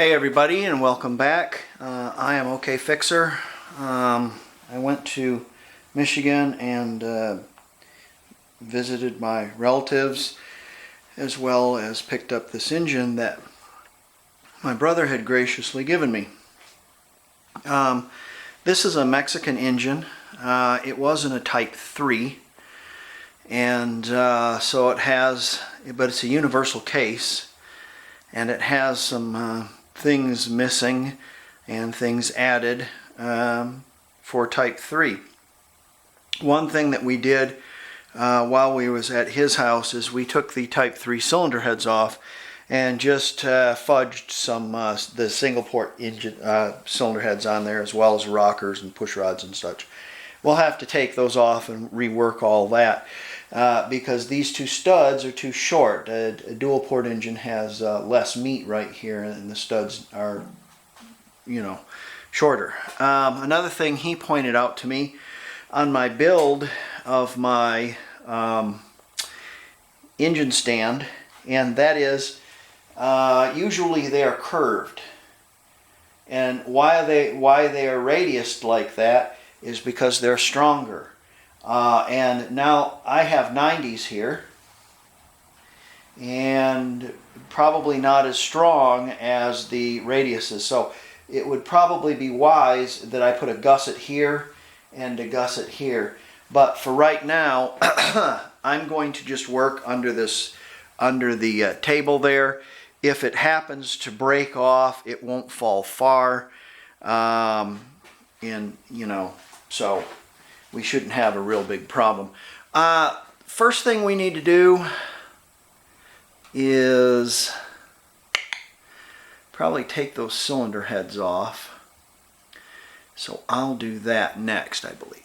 Hey everybody, and welcome back. I am OkFixer. I went to Michigan and visited my relatives, as well as picked up this engine that my brother had graciously given me. This is a Mexican engine. It wasn't a Type 3, and so it has, but it's a universal case, and it has some things missing and things added for Type 3. One thing that we did while we was at his house is we took the Type 3 cylinder heads off and just fudged some the single port engine cylinder heads on there, as well as rockers and push rods and such. We'll have to take those off and rework all that because these two studs are too short. A dual port engine has less meat right here, and the studs are, shorter. Another thing he pointed out to me on my build of my engine stand, and that is usually they are curved, and why they are radiused like that is because they're stronger. And now I have 90s here, and probably not as strong as the radiuses. So it would probably be wise that I put a gusset here and a gusset here. But for right now, I'm going to just work under the table there. If it happens to break off, it won't fall far. So we shouldn't have a real big problem. First thing we need to do is probably take those cylinder heads off. So I'll do that next, I believe.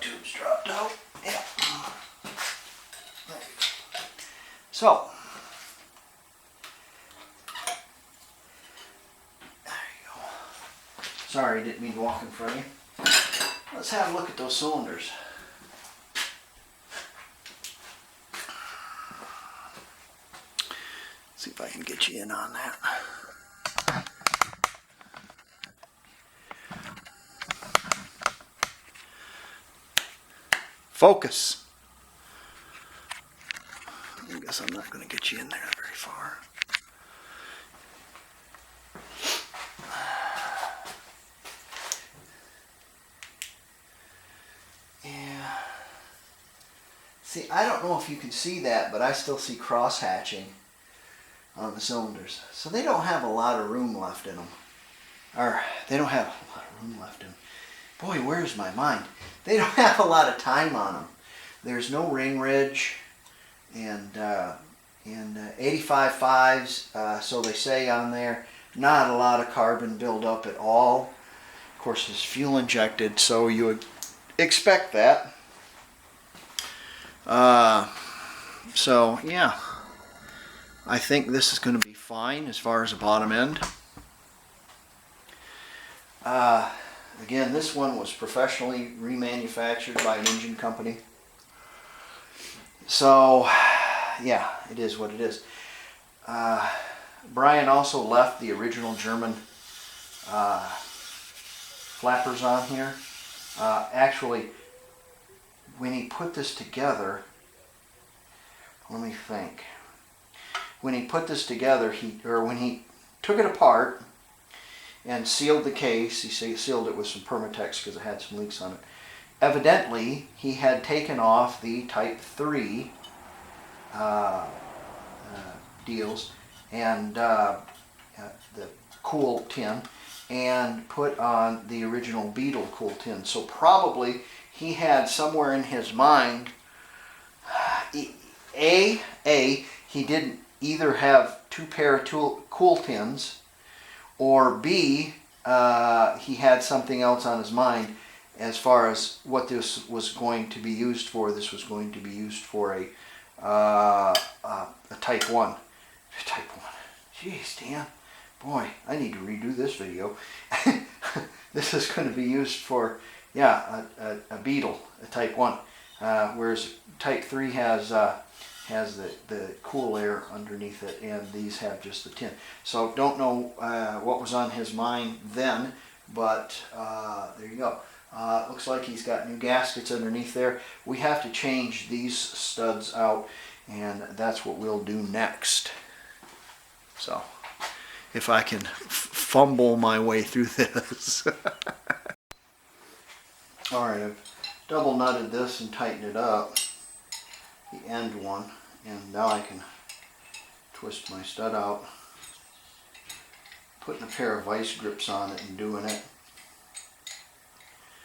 Tubes dropped out. Yeah. So there you go. Sorry, didn't mean to walk in front of you. Let's have a look at those cylinders. See if I can get you in on that. Focus. I guess I'm not going to get you in there very far. Yeah. See, I don't know if you can see that, but I still see cross hatching on the cylinders. So they don't have a lot of room left in them. Or they don't have a lot of room left in them. Boy, where's my mind? They don't have a lot of time on them. There's no ring ridge, and 85 5s, so they say on there. Not a lot of carbon buildup at all. Of course, it's fuel injected, so you would expect that. So yeah, I think this is going to be fine as far as the bottom end. Again, this one was professionally remanufactured by an engine company. So, yeah, it is what it is. Brian also left the original German flappers on here. Actually, when he put this together, let me think. When he put this together, when he took it apart and sealed the case, he sealed it with some Permatex because it had some leaks on it. Evidently, he had taken off the Type 3 deals and the cool tin and put on the original Beetle cool tin. So probably he had somewhere in his mind, he didn't either have two pair of cool tins, or B, he had something else on his mind as far as what this was going to be used for. This was going to be used for a Type 1. Type 1. Jeez, Dan. Boy, I need to redo this video. This is going to be used for, yeah, a Beetle, a Type 1. Whereas Type 3 has the cool air underneath it, and these have just the tin. So don't know what was on his mind then, but there you go. Looks like he's got new gaskets underneath there. We have to change these studs out, and that's what we'll do next. So, if I can fumble my way through this. Alright, I've double nutted this and tightened it up, the end one, and now I can twist my stud out, putting a pair of vice grips on it and doing it.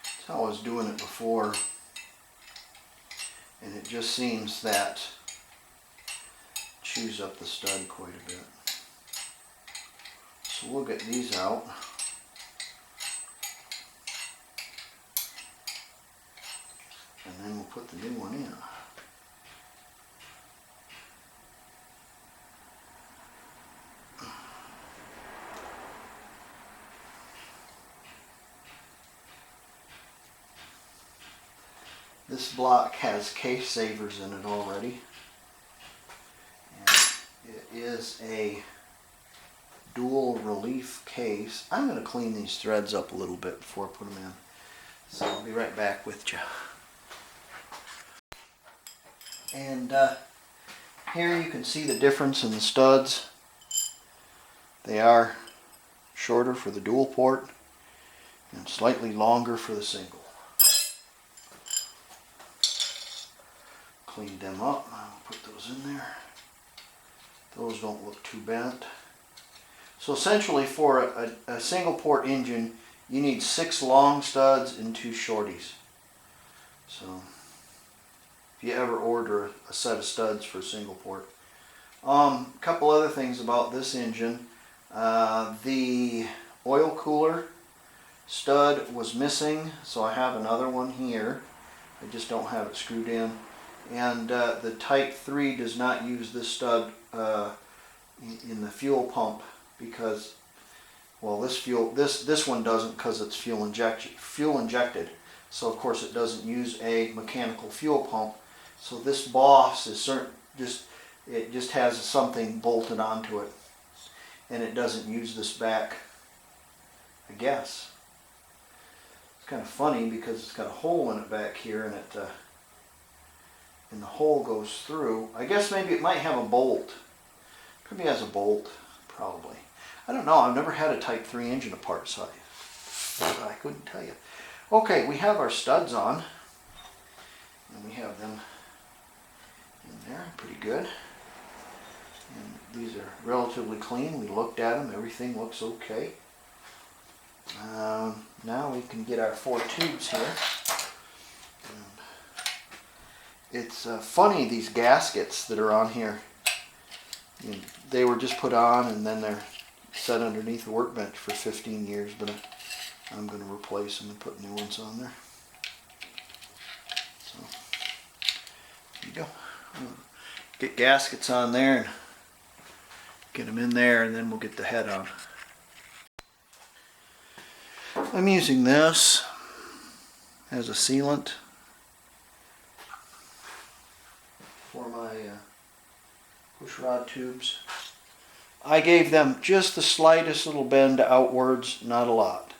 That's how I was doing it before, and it just seems that chews up the stud quite a bit. So we'll get these out. And then we'll put the new one in. This block has case savers in it already. And it is a dual relief case. I'm going to clean these threads up a little bit before I put them in. So I'll be right back with you. And here you can see the difference in the studs. They are shorter for the dual port and slightly longer for the single. Cleaned them up. I'll put those in there. Those don't look too bent. So essentially for a single port engine, you need 6 long studs and 2 shorties. So if you ever order a set of studs for a single port. A couple other things about this engine. The oil cooler stud was missing, so I have another one here. I just don't have it screwed in. And the Type 3 does not use this stud in the fuel pump because, well, this one doesn't because it's fuel injected. So of course it doesn't use a mechanical fuel pump. So this boss is it just has something bolted onto it, and it doesn't use this back, I guess. It's kind of funny because it's got a hole in it back here, and and the hole goes through. I guess maybe it might have a bolt. Probably has a bolt, probably. I don't know. I've never had a Type 3 engine apart, so I couldn't tell you. Okay, we have our studs on, and we have them in there, pretty good. And these are relatively clean. We looked at them. Everything looks okay. Now we can get our 4 tubes here. It's funny, these gaskets that are on here. They were just put on and then they're set underneath the workbench for 15 years, but I'm going to replace them and put new ones on there. So, there you go. Get gaskets on there and Get them in there and then we'll get the head out. I'm using this as a sealant for my push rod tubes. I gave them just the slightest little bend outwards, not a lot.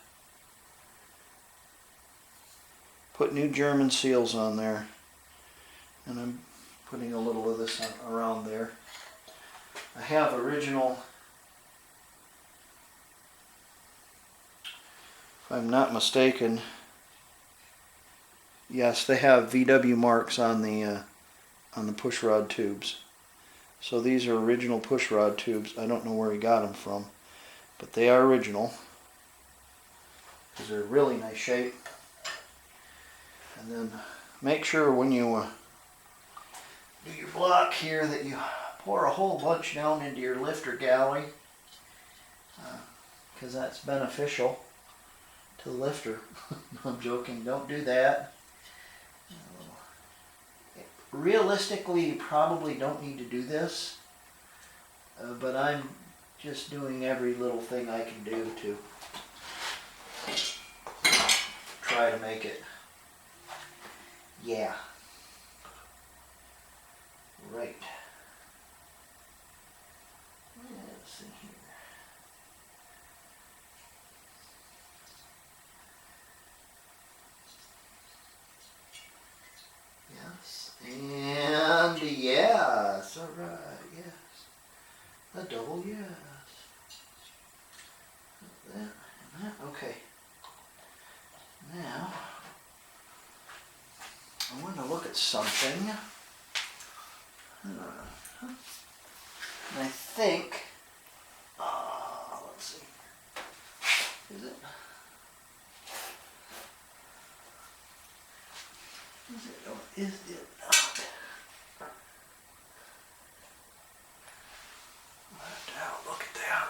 Put new German seals on there, and I'm putting a little of this around there. I have original, if I'm not mistaken, yes, they have VW marks on the push rod tubes. So these are original push rod tubes. I don't know where he got them from, but they are original because they're really nice shape. And then make sure when you do your block here that you pour a whole bunch down into your lifter galley, because that's beneficial to the lifter. I'm joking, don't do that. Realistically, you probably don't need to do this, but I'm just doing every little thing I can do to try to make it. Yeah. Right. Let's see here. Yes. And yes. All right. Yes. A double yes. That and that. Okay. Now, I want to look at something. And I think, let's see, is it? Is it or is it not? Now look at that.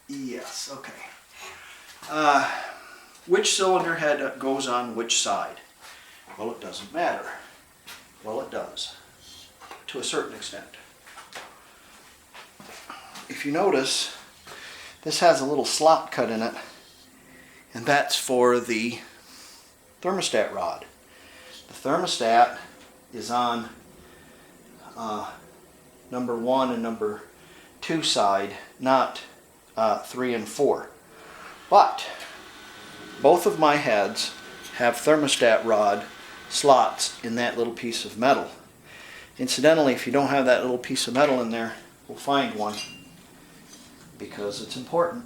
Yes, okay. Which cylinder head goes on which side? Well, it doesn't matter. Well, it does, to a certain extent. If you notice, this has a little slot cut in it, and that's for the thermostat rod. The thermostat is on number 1 and number 2 side, not 3 and 4. But both of my heads have thermostat rod slots in that little piece of metal. Incidentally, if you don't have that little piece of metal in there, we'll find one because it's important.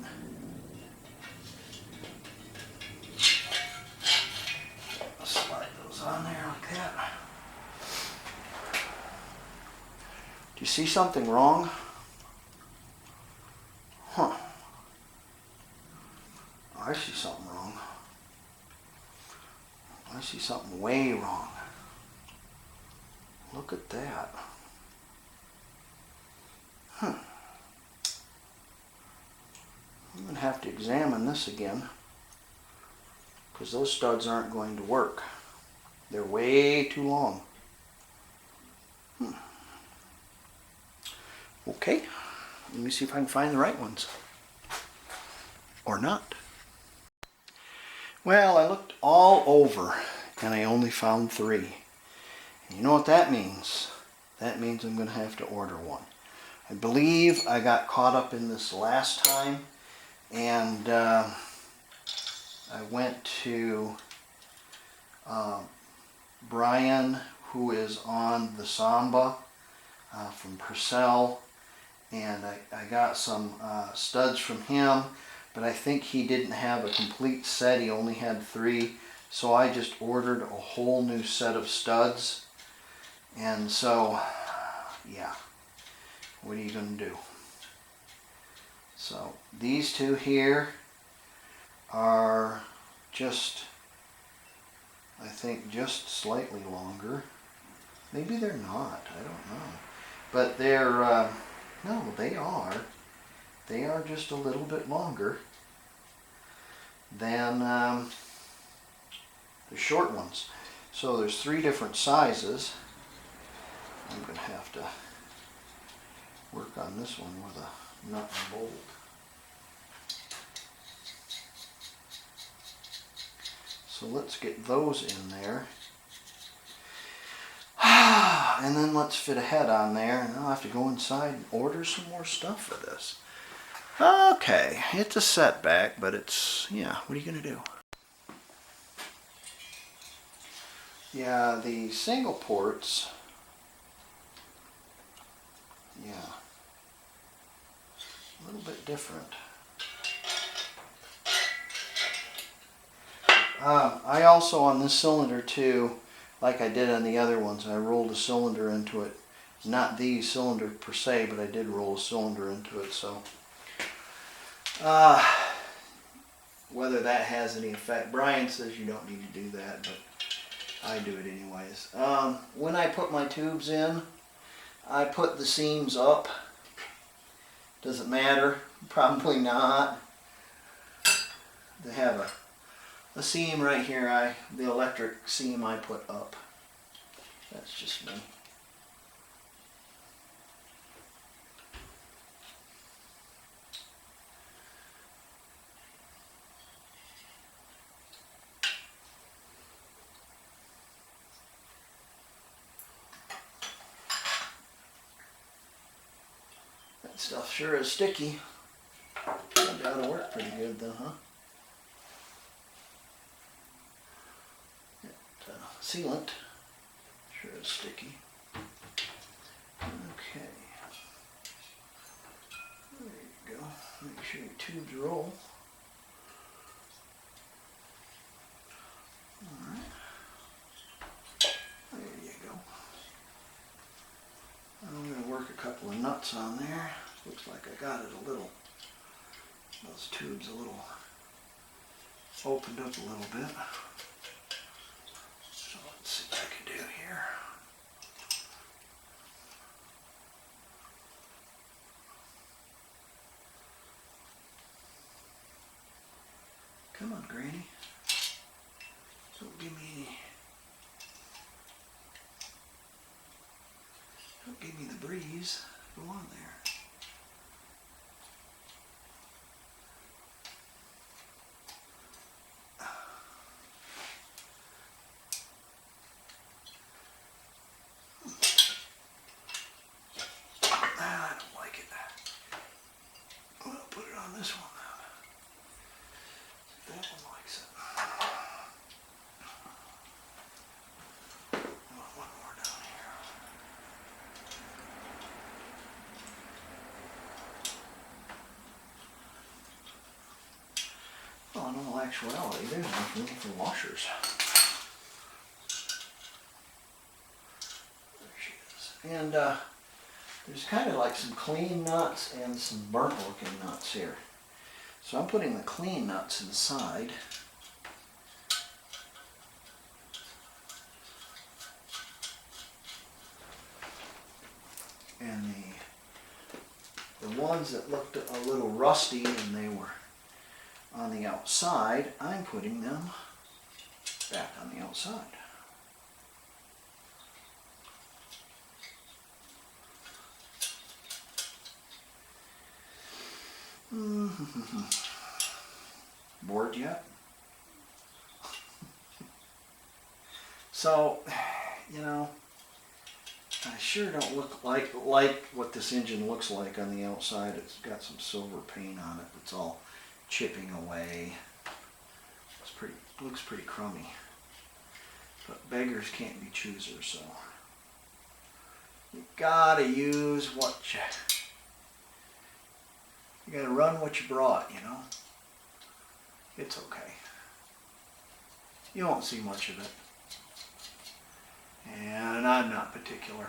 I'll slide those on there like that. Do you see something wrong? Huh. I see something wrong. I see something way wrong. Look at that. I'm going to have to examine this again because those studs aren't going to work. They're way too long. Okay, let me see if I can find the right ones. Or not. Well, I looked all over and I only found 3. And you know what that means? That means I'm going to have to order one. I believe I got caught up in this last time, and I went to Brian, who is on the Samba from Purcell, and I got some studs from him. But I think he didn't have a complete set. He only had 3. So I just ordered a whole new set of studs. And so, yeah, what are you going to do? So these 2 here are just, I think, just slightly longer. Maybe they're not. I don't know. But they're, no, they are. They are just a little bit longer than the short ones. So there's 3 different sizes. I'm going to have to work on this one with a nut and bolt. So let's get those in there. And then let's fit a head on there, and I'll have to go inside and order some more stuff for this. Okay, it's a setback, but it's, yeah, what are you going to do? Yeah, the single ports, yeah, a little bit different. I also, on this cylinder too, like I did on the other ones, I rolled a cylinder into it. Not the cylinder per se, but I did roll a cylinder into it, so whether that has any effect. Brian says you don't need to do that, but I do it anyways. When I put my tubes in, I put the seams up. Does it matter? Probably not. They have a seam right here, the electric seam I put up. That's just me. That stuff sure is sticky. That ought to work pretty good though, huh? Sealant sure is sticky. Okay. There you go. Make sure your tubes roll. Alright. There you go. I'm going to work a couple of nuts on there. Looks like I got it a little, those tubes a little opened up a little bit. So let's see what I can do here. Come on, Granny. Don't give me any. Don't give me the breeze. Go on there. I don't like it. I'll put it on this one now. See if that one likes it. One more down here. Well, in all actuality, there's enough room for washers. There she is. And there's kind of like some clean nuts and some burnt looking nuts here. So I'm putting the clean nuts inside. And the ones that looked a little rusty and they were on the outside, I'm putting them back on the outside. Bored yet? So, you know, I sure don't look like what this engine looks like on the outside. It's got some silver paint on it. It's all chipping away. Looks pretty crummy. But beggars can't be choosers, so you gotta use what you gotta run what you brought, you know. It's okay. You won't see much of it. And I'm not particular.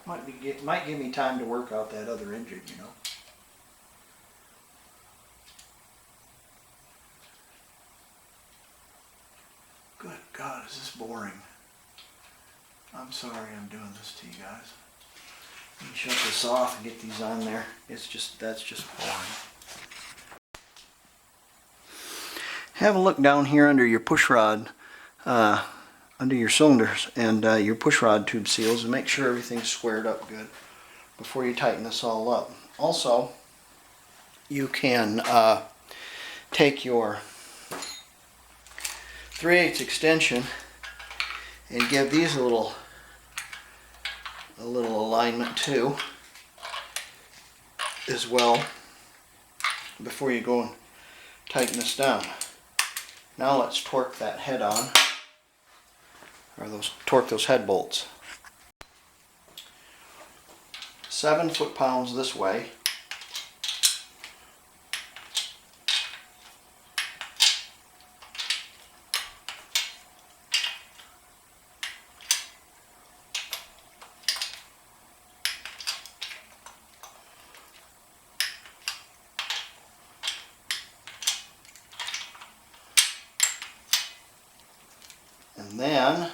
Might give me time to work out that other engine, you know. Good God, is this boring. I'm sorry I'm doing this to you guys. Let me shut this off and get these on there. That's just boring. Have a look down here under your push rod, under your cylinders and your push rod tube seals, and make sure everything's squared up good before you tighten this all up. Also, you can take your 3/8 extension and give these a little alignment too, as well, before you go and tighten this down. Now let's torque that head on, or torque those head bolts. 7 foot-pounds this way. And then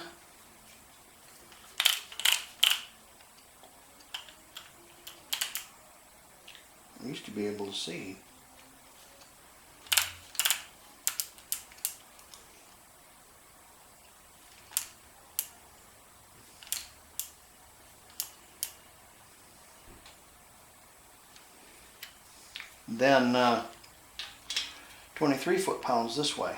I used to be able to see. Then 23 foot-pounds this way.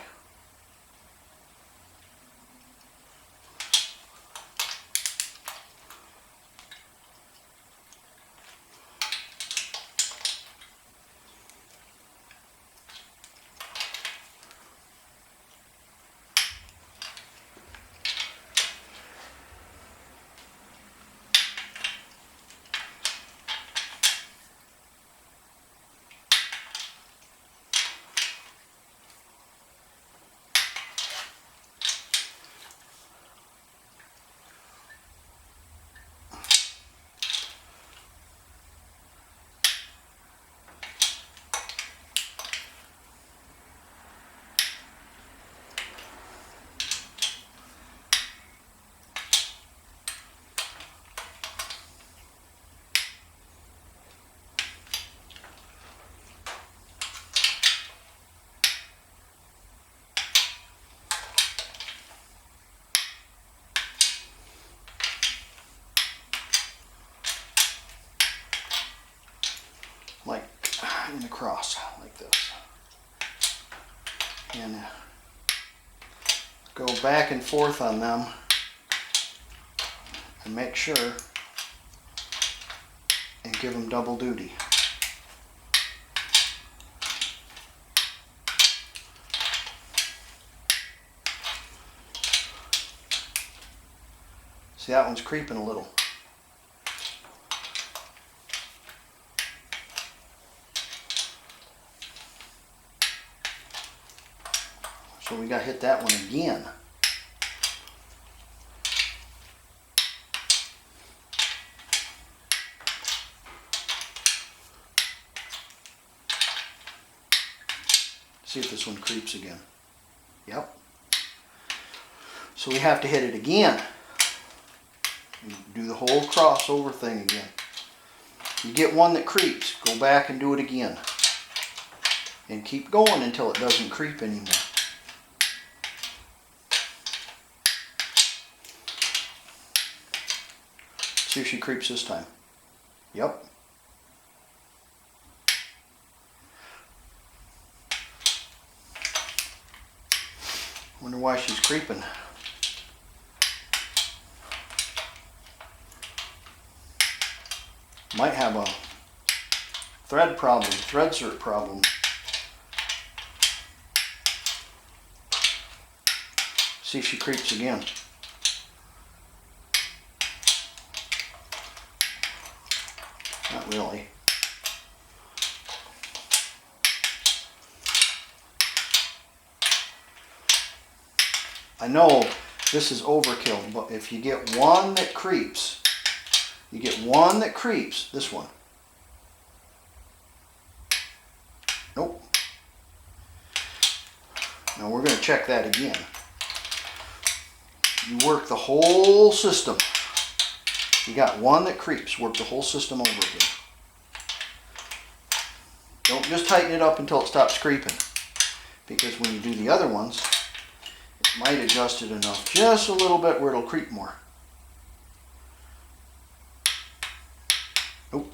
Like in a cross, like this. And go back and forth on them and make sure and give them double duty. See, that one's creeping a little. So we got to hit that one again. See if this one creeps again. Yep. So we have to hit it again. Do the whole crossover thing again. You get one that creeps, go back and do it again. And keep going until it doesn't creep anymore. See if she creeps this time. Yep. Wonder why she's creeping. Might have a thread problem, thread cert problem. See if she creeps again. Not really. I know this is overkill, but if you get one that creeps, this one. Nope. Now we're going to check that again. You work the whole system. You got one that creeps, work the whole system over again. Don't just tighten it up until it stops creeping, because when you do the other ones, it might adjust it enough, just a little bit, where it'll creep more. Oop.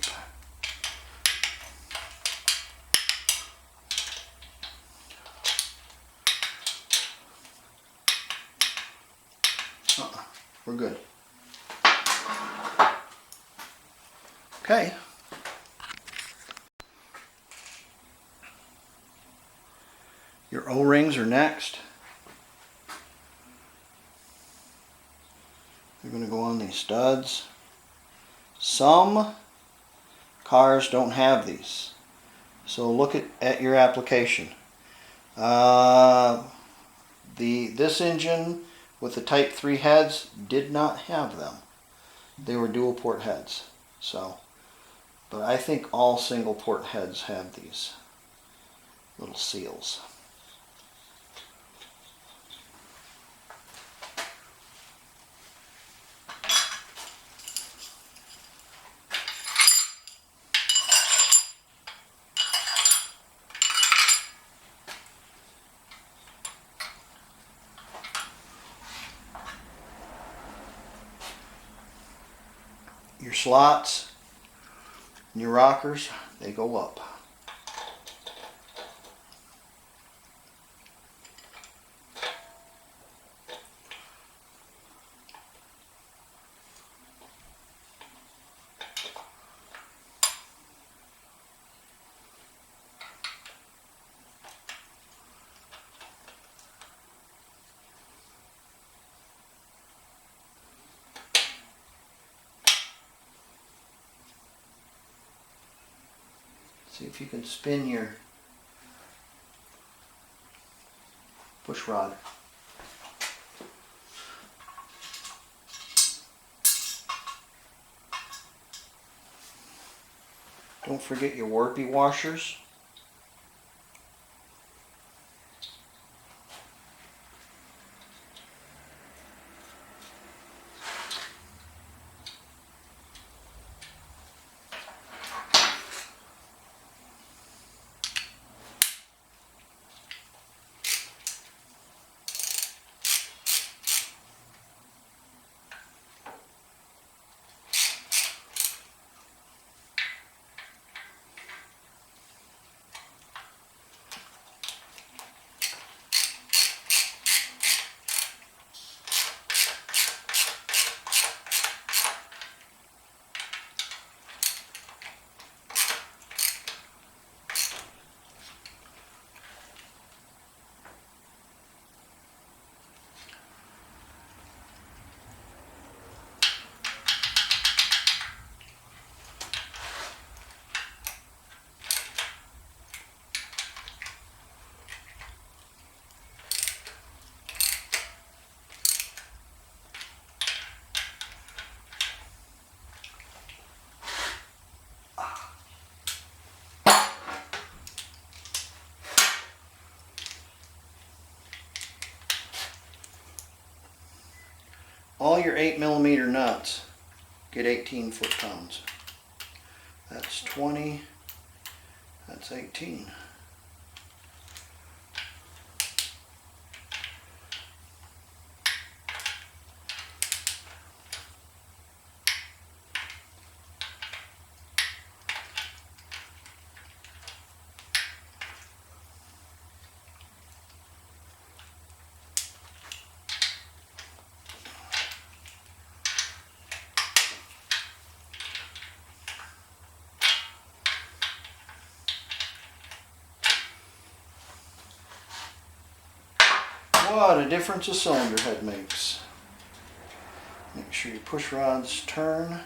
We're good. Okay. Your O-rings are next. You're going to go on these studs. Some cars don't have these, so look at your application. This engine with the Type 3 heads did not have them. They were dual port heads. So, but I think all single port heads have these little seals. Your slots and your rockers, they go up. See if you can spin your push rod. Don't forget your warpy washers. All your 8mm nuts get 18 foot-pounds. That's 20, that's 18. What a difference a cylinder head makes. Make sure your push rods turn.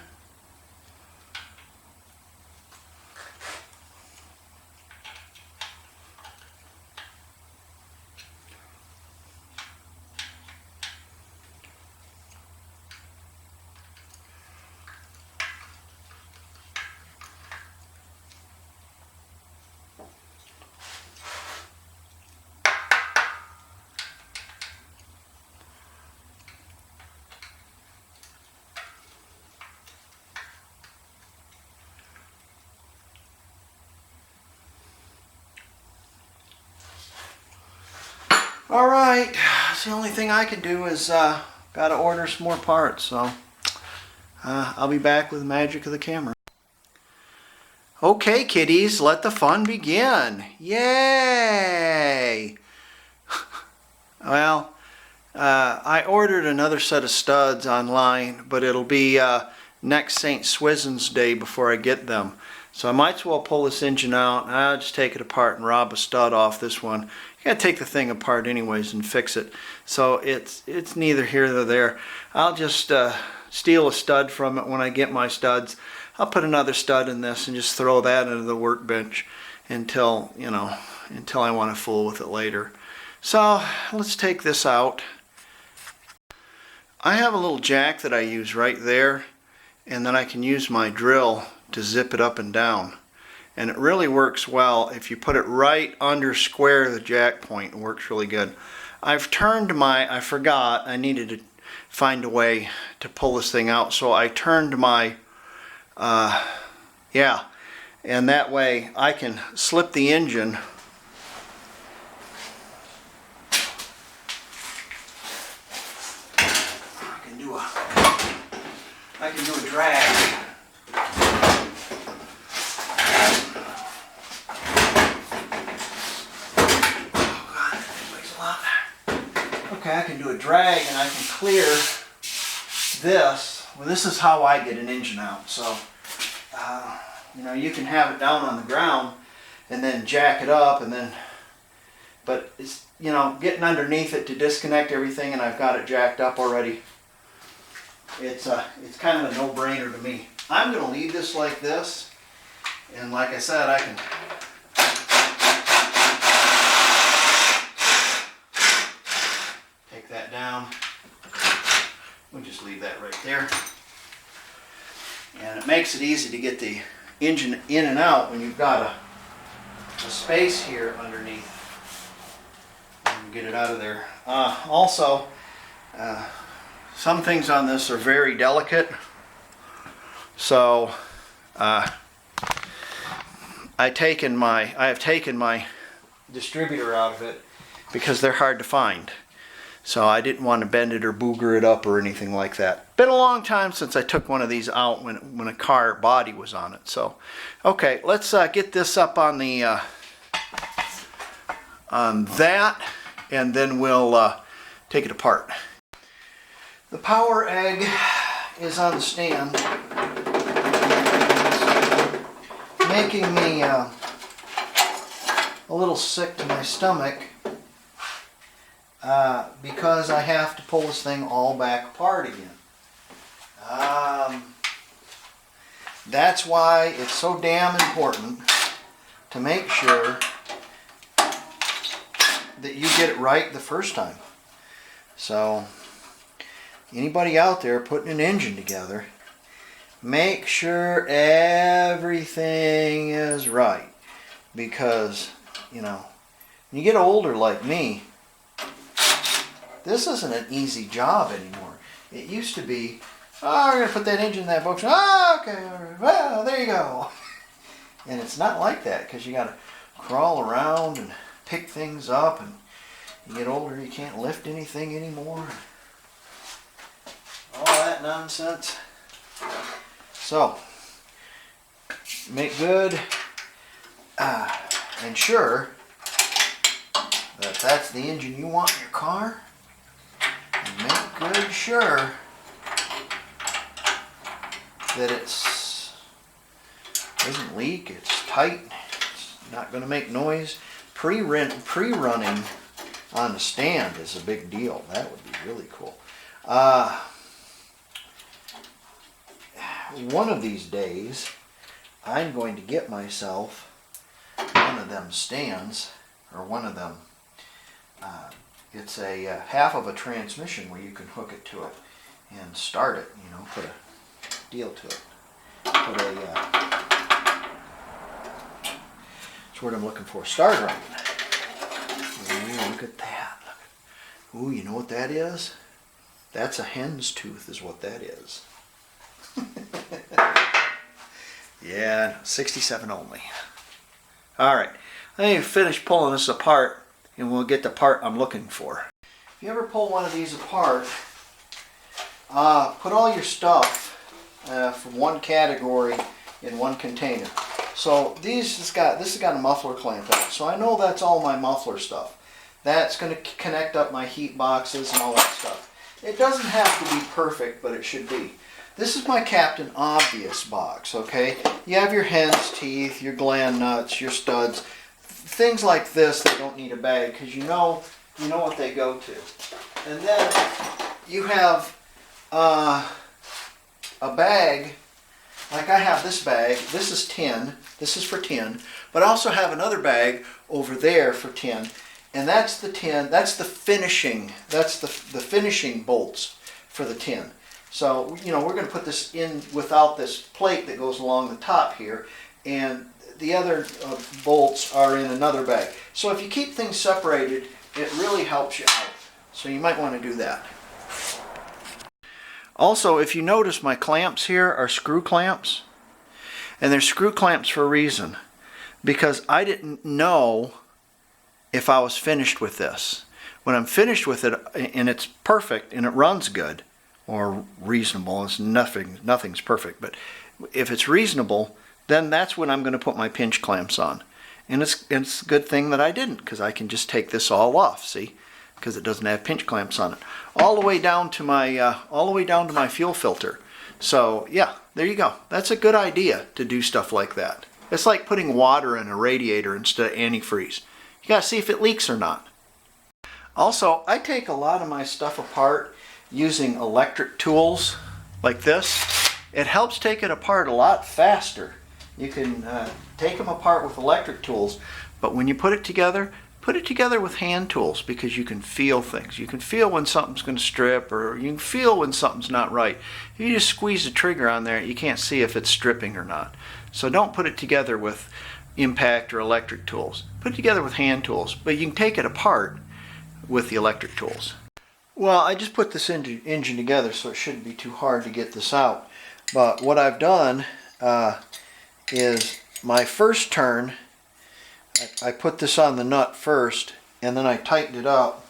Alright, the only thing I can do is gotta order some more parts, so I'll be back with the magic of the camera. Okay, kiddies, let the fun begin. Yay! Well, I ordered another set of studs online, but it'll be next St. Swithin's Day before I get them. So I might as well pull this engine out. I'll just take it apart and rob a stud off this one. You gotta take the thing apart anyways and fix it. So it's neither here nor there. I'll just steal a stud from it when I get my studs. I'll put another stud in this and just throw that into the workbench until, you know, until I want to fool with it later. So let's take this out. I have a little jack that I use right there, and then I can use my drill to zip it up and down. And it really works well if you put it right under square the jack point. It works really good. I've turned my, I forgot, I needed to find a way to pull this thing out, so I turned my yeah, and that way I can slip the engine I can do a drag. Oh God, that thing weighs a lot. Okay, I can do a drag and I can clear this. Well, this is how I get an engine out. So, you know, you can have it down on the ground and then jack it up, and then, but it's, you know, getting underneath it to disconnect everything, and I've got it jacked up already. It's kind of a no-brainer to me. I'm going to leave this like this, and like I said, I can take that down. We'll just leave that right there. And it makes it easy to get the engine in and out when you've got a space here underneath. And get it out of there. Also, some things on this are very delicate. So I have taken my distributor out of it because they're hard to find. So I didn't want to bend it or booger it up or anything like that. Been a long time since I took one of these out when a car body was on it. So, okay, let's get this up on the on that, and then we'll take it apart. The power egg is on the stand, making me a little sick to my stomach. Because I have to pull this thing all back apart again. That's why it's so damn important to make sure that you get it right the first time. So, anybody out there putting an engine together, make sure everything is right. Because, you know, when you get older like me, this isn't an easy job anymore. It used to be, oh, we're going to put that engine in that box. Oh, okay, all right. Well, there you go. And it's not like that, because you got to crawl around and pick things up, and you get older, you can't lift anything anymore. All that nonsense. So, make good and sure that that's the engine you want in your car. Make good sure that it's doesn't leak, it's tight, it's not going to make noise. Pre-running on the stand is a big deal. That would be really cool. One of these days, I'm going to get myself one of them stands, or one of them. It's a half of a transmission where you can hook it to it and start it, you know, put a deal to it. Put a, that's what I'm looking for, starter on it. Ooh, look at that. Ooh, you know what that is? That's a hen's tooth is what that is. Yeah, 67 only. Alright, I need to finish pulling this apart. and we'll get the part I'm looking for. If you ever pull one of these apart, put all your stuff from one category in one container. So this has got a muffler clamp in it, so I know that's all my muffler stuff. That's going to connect up my heat boxes and all that stuff. It doesn't have to be perfect, but it should be. This is my Captain Obvious box, okay? You have your hen's teeth, your gland nuts, your studs, things like this that don't need a bag because you know what they go to. And then you have a bag, like I have this bag. This is tin. This is for tin. But I also have another bag over there for tin. And that's the tin, that's the finishing bolts for the tin. So, we're going to put this in without this plate that goes along the top here, and the other bolts are in another bag. So if you keep things separated, it really helps you out. So you might want to do that. Also, if you notice, my clamps here are screw clamps, and they're screw clamps for a reason, because I didn't know if I was finished with this. When I'm finished with it and it's perfect and it runs good or reasonable, it's nothing's perfect, but if it's reasonable, then that's when I'm going to put my pinch clamps on. And it's a good thing that I didn't, because I can just take this all off, see, because it doesn't have pinch clamps on it, all the way down to my fuel filter. So yeah, there you go. That's a good idea to do stuff like that. It's like putting water in a radiator instead of antifreeze. You gotta see if it leaks or not. Also, I take a lot of my stuff apart using electric tools like this. It helps take it apart a lot faster. You can take them apart with electric tools, but when you put it together with hand tools, because you can feel things. You can feel when something's going to strip, or you can feel when something's not right. If you just squeeze the trigger on there, you can't see if it's stripping or not. So don't put it together with impact or electric tools. Put it together with hand tools, but you can take it apart with the electric tools. Well, I just put this engine together, so it shouldn't be too hard to get this out. But what I've done is my first turn, I put this on the nut first, and then I tightened it up,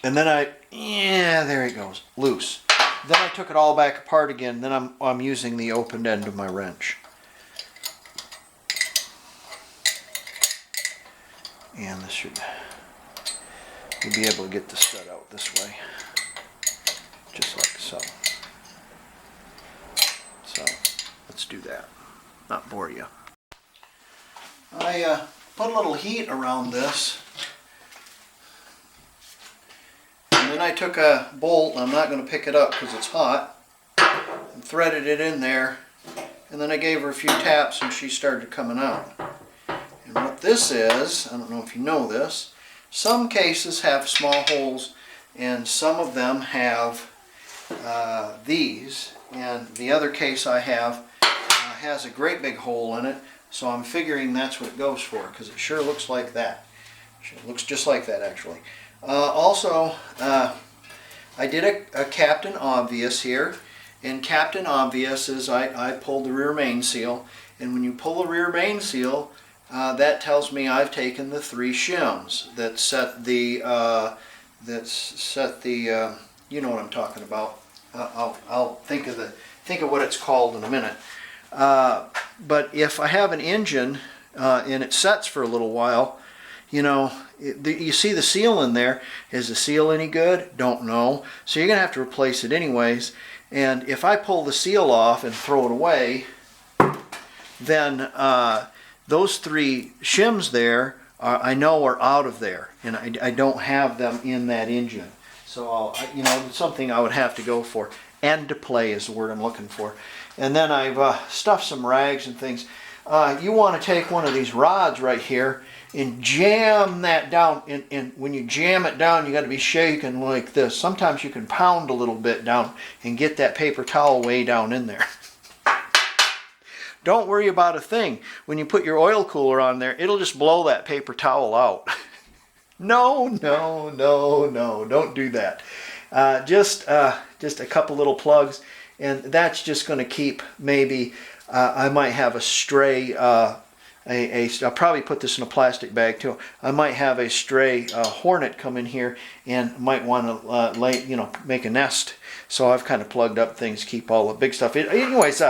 and then there it goes, loose. Then I took it all back apart again. Then I'm using the open end of my wrench. And this you'll be able to get the stud out this way, just like so. So let's do that, not bore you. I put a little heat around this, and then I took a bolt, and I'm not going to pick it up because it's hot, and threaded it in there, and then I gave her a few taps and she started coming out. And what this is, I don't know if you know this, some cases have small holes and some of them have these, and the other case I have has a great big hole in it, so I'm figuring that's what it goes for, because it sure looks like that. It looks just like that, actually. Also, I did a Captain Obvious here, and Captain Obvious is I pulled the rear main seal, and when you pull the rear main seal, that tells me I've taken the 3 shims that set the you know what I'm talking about. I'll think of what it's called in a minute. But if I have an engine and it sets for a little while, you see the seal in there. Is the seal any good? Don't know. So you're gonna have to replace it anyways. And if I pull the seal off and throw it away, then those 3 shims there I know are out of there, and I don't have them in that engine. So it's something I would have to go for. End to play is the word I'm looking for. And then I've stuffed some rags and things. You want to take one of these rods right here and jam that down. And when you jam it down, you got to be shaking like this. Sometimes you can pound a little bit down and get that paper towel way down in there. Don't worry about a thing. When you put your oil cooler on there, it'll just blow that paper towel out. No, don't do that. Just a couple little plugs, and that's just going to keep maybe I might have a stray I'll probably put this in a plastic bag too. I might have a stray hornet come in here and might want to make a nest. So I've kind of plugged up things, keep all the big stuff. Anyways,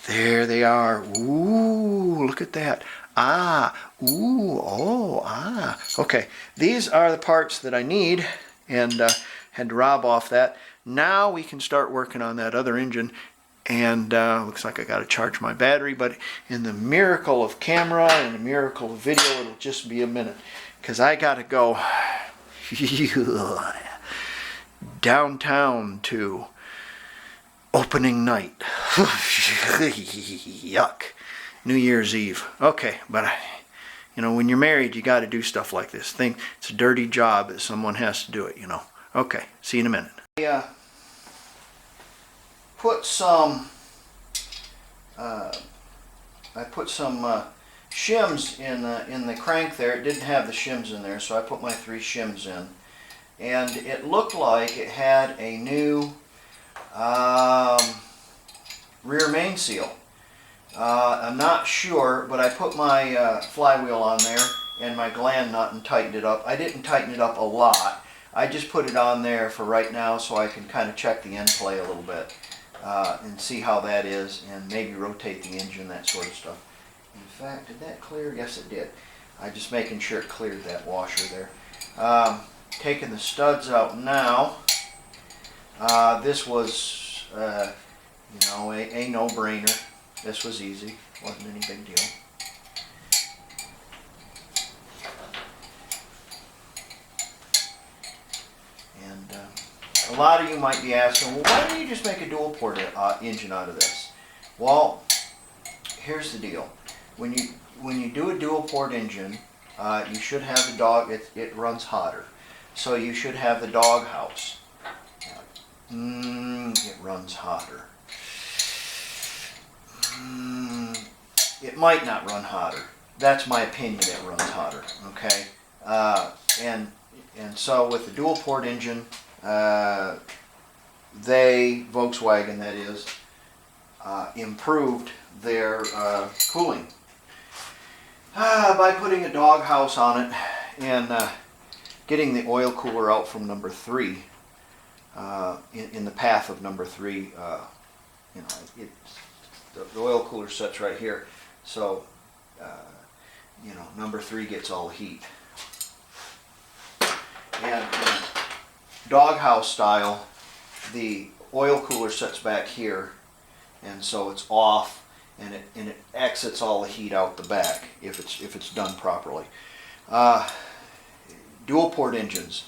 there they are. Ooh, look at that. Ah, ooh, oh, ah. Okay, these are the parts that I need, and had to rob off that. Now we can start working on that other engine, and looks like I got to charge my battery, but in the miracle of camera and the miracle of video, it'll just be a minute, because I got to go downtown to opening night. Yuck. New Year's Eve. Okay, but when you're married, you got to do stuff like this. It's a dirty job that someone has to do it, Okay, see you in a minute. I put some shims in the crank there. It didn't have the shims in there, so I put my 3 shims in, and it looked like it had a new rear main seal. I'm not sure, but I put my flywheel on there and my gland nut and tightened it up. I didn't tighten it up a lot. I just put it on there for right now so I can kind of check the end play a little bit and see how that is, and maybe rotate the engine, that sort of stuff. In fact, did that clear? Yes, it did. I'm just making sure it cleared that washer there. Taking the studs out now. This was, a no-brainer. This was easy. Wasn't any big deal. And a lot of you might be asking, well, why don't you just make a dual port engine out of this? Well, here's the deal. When you do a dual port engine, you should have the dog. It runs hotter, so you should have the dog house. It runs hotter. It might not run hotter. That's my opinion. It runs hotter. Okay, and so with the dual port engine, Volkswagen that is, improved their cooling by putting a dog house on it and getting the oil cooler out from number 3 in the path of number 3. The oil cooler sits right here, so number 3 gets all the heat. And doghouse style, the oil cooler sits back here, and so it's off, and it exits all the heat out the back if it's done properly. Dual port engines,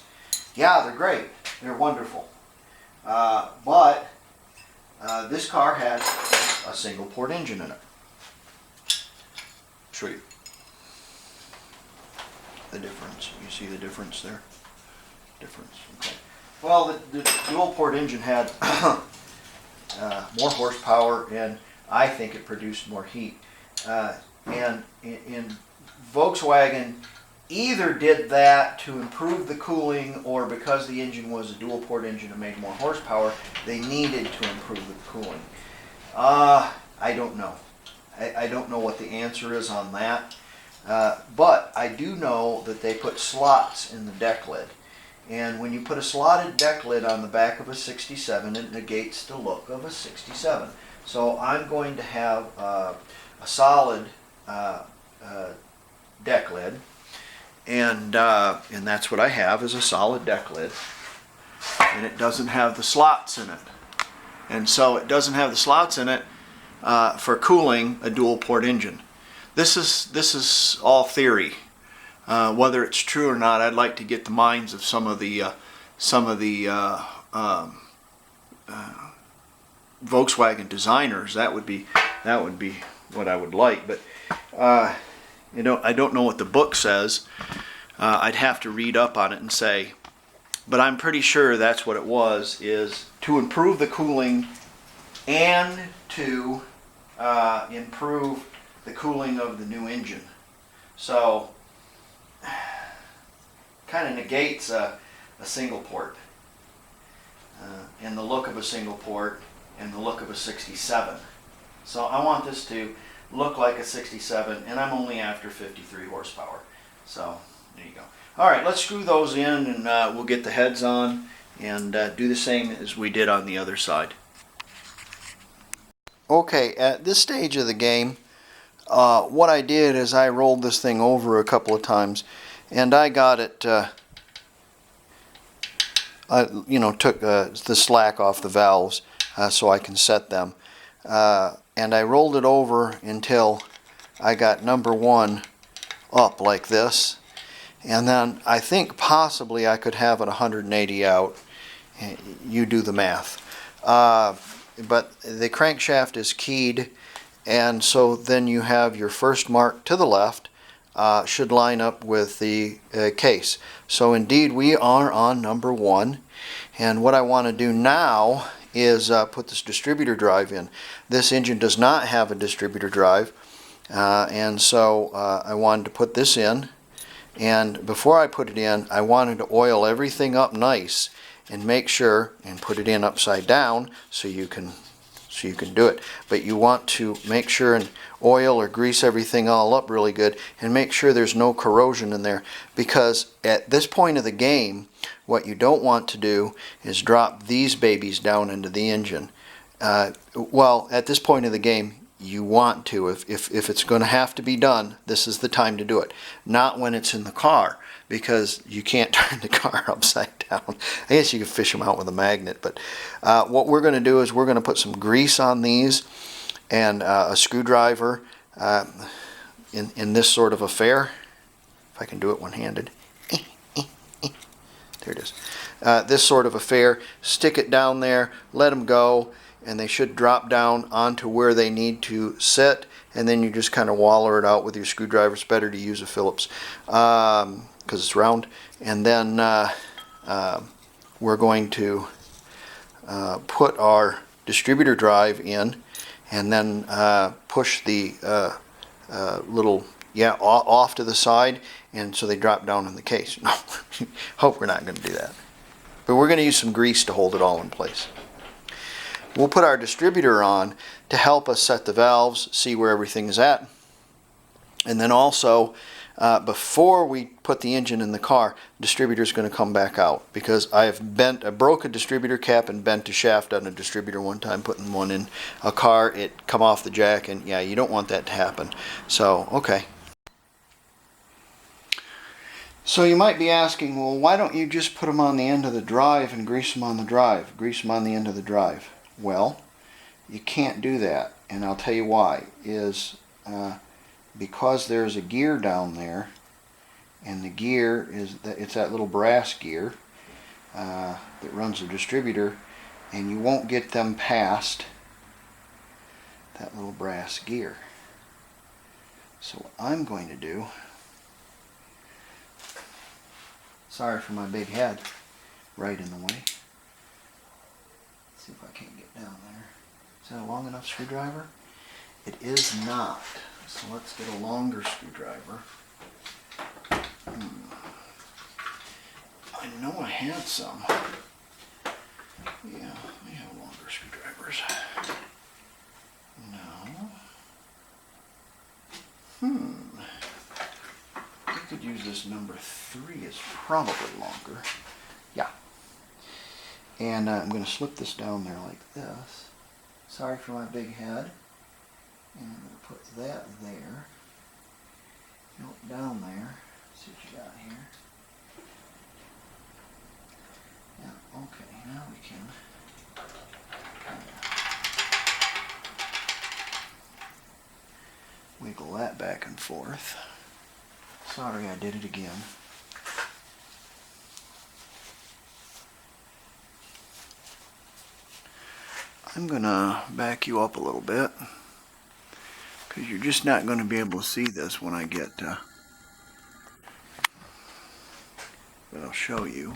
yeah, they're great, they're wonderful, but this car had a single port engine in it. Show you the difference. You see the difference there? Okay. Well, the dual port engine had more horsepower, and I think it produced more heat. And in Volkswagen, either did that to improve the cooling, or because the engine was a dual port engine and made more horsepower, they needed to improve the cooling. I don't know. I don't know what the answer is on that. But I do know that they put slots in the deck lid. And when you put a slotted deck lid on the back of a 67, it negates the look of a 67. So I'm going to have a solid deck lid. And that's what I have, is a solid deck lid. And it doesn't have the slots in it. And so it doesn't have the slots in it for cooling a dual port engine. This is all theory. Whether it's true or not, I'd like to get the minds of some of the Volkswagen designers. That would be what I would like. But I don't know what the book says. I'd have to read up on it and say. But I'm pretty sure that's what it was, is to improve the cooling and to improve the cooling of the new engine. So kind of negates a single port and the look of a single port and the look of a 67. So I want this to look like a 67, and I'm only after 53 horsepower. So there you go. All right, let's screw those in, and we'll get the heads on and do the same as we did on the other side. Okay, at this stage of the game, what I did is I rolled this thing over a couple of times, and I got it, took the slack off the valves so I can set them. And I rolled it over until I got number 1 up like this. And then I think possibly I could have it 180 out. You do the math. But the crankshaft is keyed, and so then you have your first mark to the left should line up with the case. So indeed we are on number 1, and what I want to do now is put this distributor drive in. This engine does not have a distributor drive, and so I wanted to put this in, and before I put it in I wanted to oil everything up nice and make sure, and put it in upside down so you can do it. But you want to make sure and oil or grease everything all up really good, and make sure there's no corrosion in there, because at this point of the game what you don't want to do is drop these babies down into the engine. Well, at this point of the game you want to. If it's going to have to be done, this is the time to do it. Not when it's in the car, because you can't turn the car upside down. I guess you could fish them out with a magnet, but what we're going to do is we're going to put some grease on these and a screwdriver in this sort of affair. If I can do it one-handed. There it is. This sort of affair. Stick it down there, let them go, and they should drop down onto where they need to sit, and then you just kind of waller it out with your screwdriver. It's better to use a Phillips because it's round. And then we're going to put our distributor drive in, and then push the little off to the side, and so they drop down in the case. No, hope we're not going to do that. But we're going to use some grease to hold it all in place. We'll put our distributor on to help us set the valves, see where everything is at. And then also, before we put the engine in the car, the distributor is going to come back out, because I broke a distributor cap and bent a shaft on a distributor one time, putting one in a car. It come off the jack, and yeah, you don't want that to happen. So, okay. So you might be asking, well, why don't you just put them on the end of the drive and grease them on the drive? Grease them on the end of the drive. Well, you can't do that, and I'll tell you why. Because there's a gear down there, and the gear it's that little brass gear that runs the distributor, and you won't get them past that little brass gear. So what I'm going to do, sorry for my big head right in the way. Let's see if I can't get down there. Is that a long enough screwdriver? It is not. So let's get a longer screwdriver. I know I had some. Yeah, we have longer screwdrivers. No. We could use this number 3. It's probably longer. Yeah. And I'm going to slip this down there like this. Sorry for my big head. And I'm going to put that there. Nope, down there. See what you got here. Yeah, okay, now we can wiggle that back and forth. Sorry, I did it again. I'm going to back you up a little bit, because you're just not going to be able to see this when I get but I'll show you.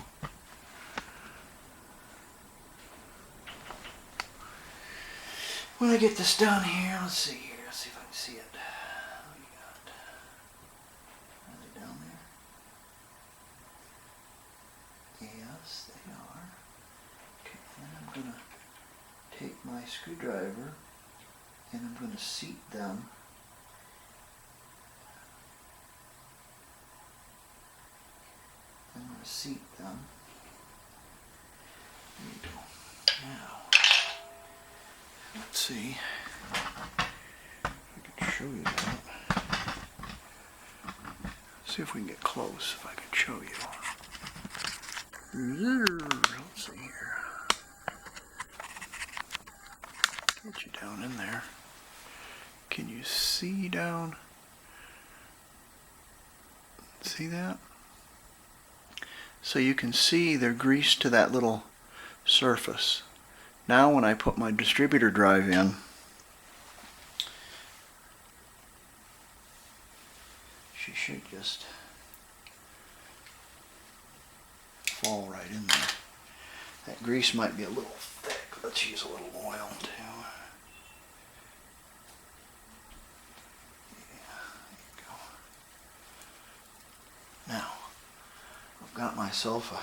When I get this done here, let's see here, let's see if I can see it. What do you got? Are they down there? Yes, they are. Okay, then I'm going to take my screwdriver and I'm going to seat them seat then. There you go. Now, let's see if I can show you that. See if we can get close, if I can show you. Let's see here. Get you down in there. Can you see down? See that? So you can see they're greased to that little surface. Now when I put my distributor drive in, she should just fall right in there. That grease might be a little thick. Let's use a little oil too. Now, I've got myself a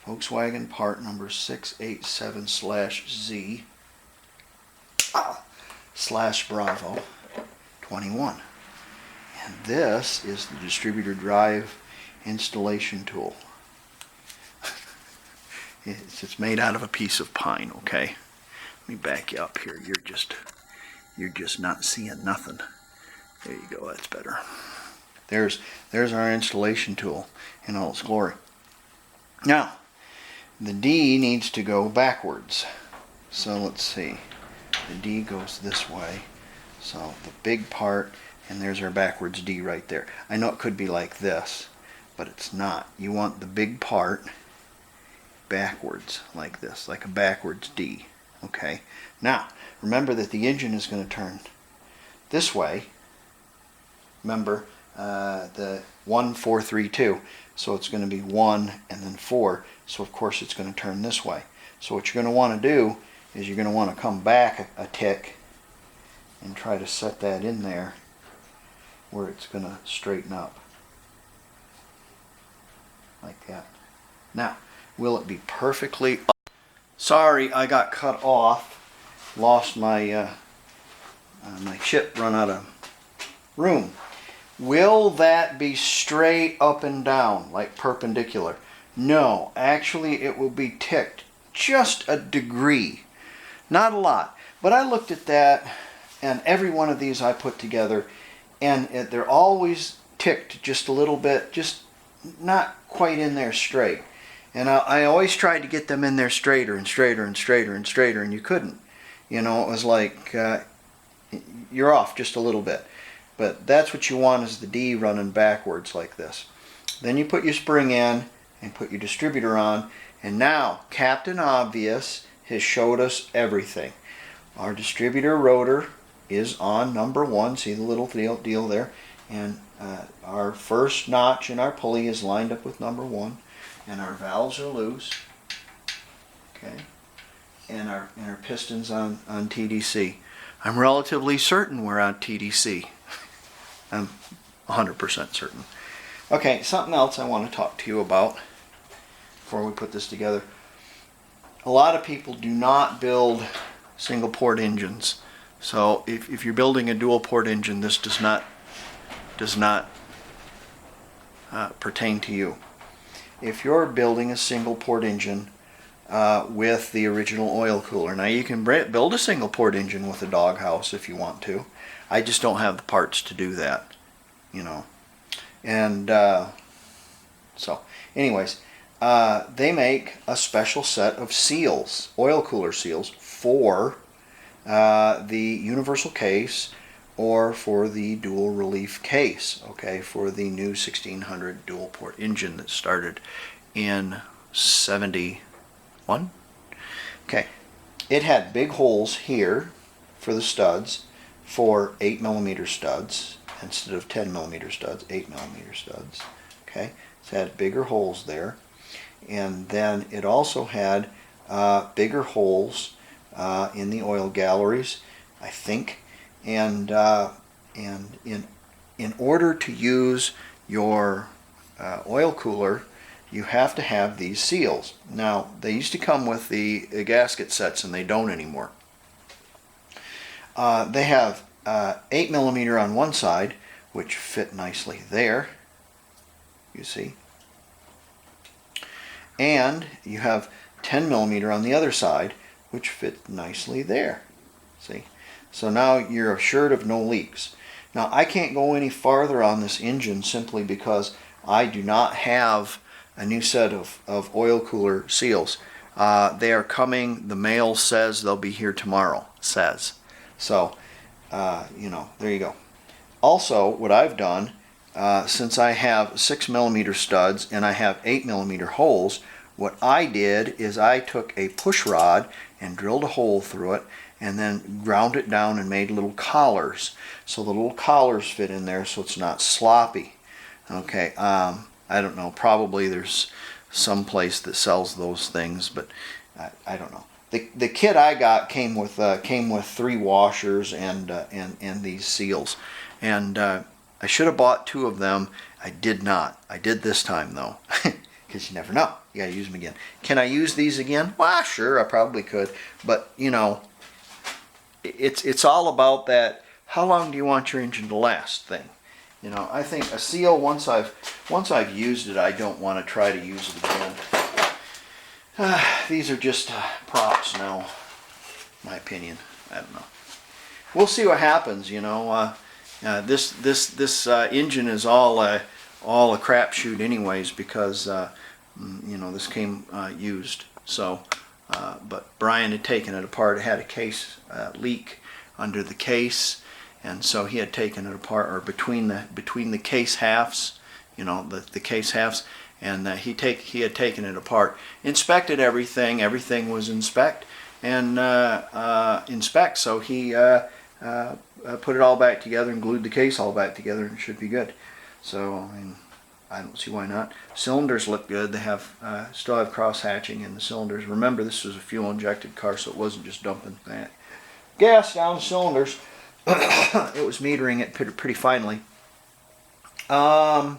Volkswagen part number 687/Z /Bravo 21. And this is the distributor drive installation tool. It's made out of a piece of pine, okay? Let me back you up here. You're just not seeing nothing. There you go, that's better. There's our installation tool in all its glory. Now, the D needs to go backwards. So let's see. The D goes this way. So the big part, and there's our backwards D right there. I know it could be like this, but it's not. You want the big part backwards, like this, like a backwards D. Okay? Now, remember that the engine is going to turn this way. Remember, the 1, 4, 3, 2. So it's going to be 1 and then 4. So of course it's going to turn this way. So what you're going to want to do is you're going to want to come back a tick and try to set that in there where it's going to straighten up. Like that. Now, will it be perfectly... Sorry, I got cut off. Lost my my chip, run out of room. Will that be straight up and down, like perpendicular? No, actually it will be ticked just a degree. Not a lot. But I looked at that, and every one of these I put together, and they're always ticked just a little bit, just not quite in there straight. And I always tried to get them in there straighter and straighter and straighter and straighter, and you couldn't. You know, it was like you're off just a little bit. But that's what you want, is the D running backwards like this. Then you put your spring in and put your distributor on, and now Captain Obvious has showed us everything. Our distributor rotor is on number 1. See the little deal there? And our first notch in our pulley is lined up with number 1. And our valves are loose. Okay. And our pistons on TDC. I'm relatively certain we're on TDC. I'm 100% certain. Okay, something else I want to talk to you about before we put this together. A lot of people do not build single port engines. So if you're building a dual port engine, this does not pertain to you. If you're building a single port engine with the original oil cooler, now you can build a single port engine with a doghouse if you want to. I just don't have the parts to do that, you know. And so, anyways, they make a special set of seals, oil cooler seals, for the universal case or for the dual relief case, okay, for the new 1600 dual port engine that started in 71. Okay, it had big holes here for the studs, for 8mm studs instead of 10mm studs, 8mm studs. Okay, it had bigger holes there, and then it also had bigger holes in the oil galleries, I think, and in order to use your oil cooler, you have to have these seals. Now, they used to come with the gasket sets, and they don't anymore. They have 8mm on one side, which fit nicely there, you see, and you have 10 millimeter on the other side, which fits nicely there. See? So now you're assured of no leaks. Now I can't go any farther on this engine simply because I do not have a new set of oil cooler seals. They are coming. The mail says they'll be here tomorrow. Says. So, you know, there you go. Also, what I've done, since I have 6 millimeter studs and I have 8 millimeter holes, what I did is I took a push rod and drilled a hole through it and then ground it down and made little collars. So the little collars fit in there so it's not sloppy. Okay, I don't know, probably there's some place that sells those things, but I don't know. The kit I got came with 3 washers and these seals, and I should have bought 2 of them. I did not. I did this time though, because you never know. You gotta use them again. Can I use these again? Well, sure, I probably could, but you know, it's all about that. How long do you want your engine to last thing? You know, I think a seal, once I've used it, I don't want to try to use it again. These are just props now, my opinion. I don't know. We'll see what happens. You know, this engine is all a crapshoot, anyways, because you know, this came used. So, but Brian had taken it apart. It had a case leak under the case. And so he had taken it apart, or between the case halves, you know, the case halves, and he had taken it apart, inspected everything. Everything was inspect. So he put it all back together and glued the case all back together, and it should be good. So I mean, I don't see why not. Cylinders look good. They have still have cross hatching in the cylinders. Remember, this was a fuel injected car, so it wasn't just dumping that gas down the cylinders. It was metering it pretty finely. So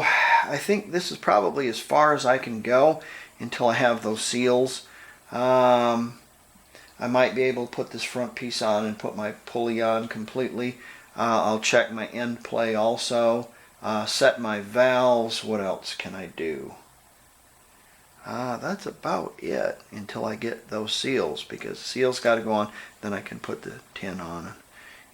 I think this is probably as far as I can go until I have those seals. I might be able to put this front piece on and put my pulley on completely. I'll check my end play also. Set my valves. What else can I do? That's about it until I get those seals, because the seals got to go on. Then I can put the tin on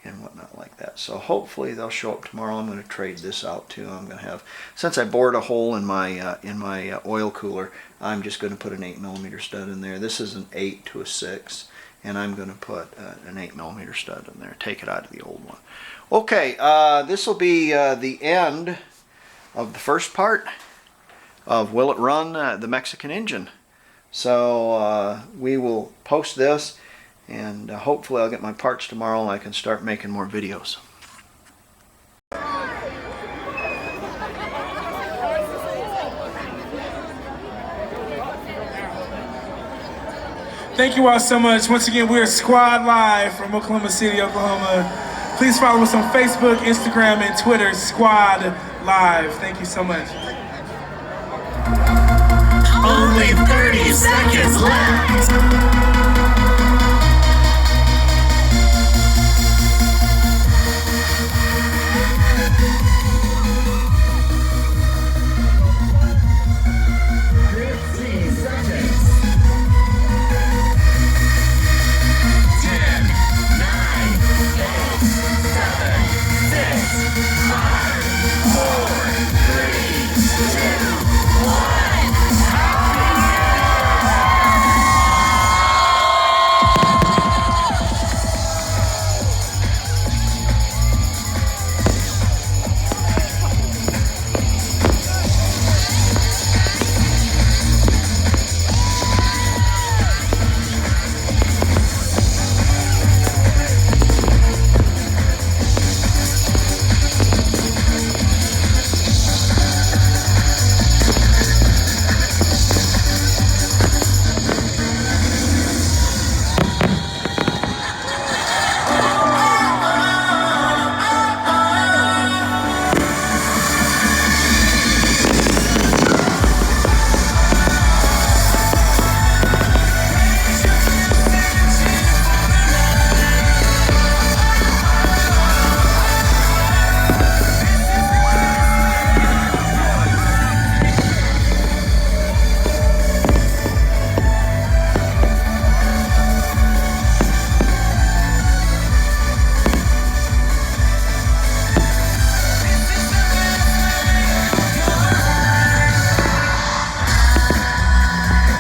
and whatnot like that. So hopefully they'll show up tomorrow. I'm going to trade this out too. I'm going to have, since I bored a hole in my oil cooler, I'm just going to put an 8 millimeter stud in there. This is an 8 to a 6, and I'm going to put an 8 millimeter stud in there. Take it out of the old one. Okay, this will be the end of the first part of Will It Run the Mexican Engine. So we will post this, and hopefully I'll get my parts tomorrow and I can start making more videos. Thank you all so much. Once again, we're Squad Live from Oklahoma City, Oklahoma. Please follow us on Facebook, Instagram, and Twitter, Squad Live. Thank you so much. Only 30 seconds left.